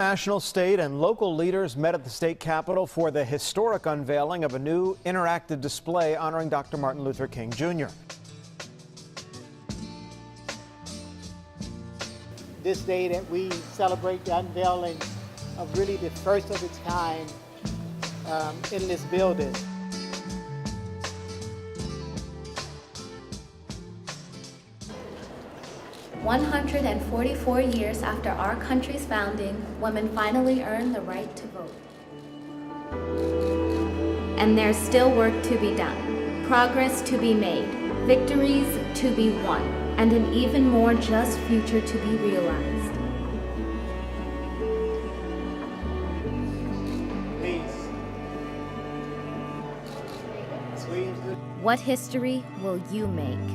national, state, and local leaders met at the state capitol for the historic unveiling of a new interactive display honoring Dr. Martin Luther King Jr. This day that we celebrate the unveiling of really the first of its kind in this building. "144 years after our country's founding, women finally earned the right to vote. And there's still work to be done, progress to be made, victories to be won, and an even more just future to be realized." Please. What history will you make?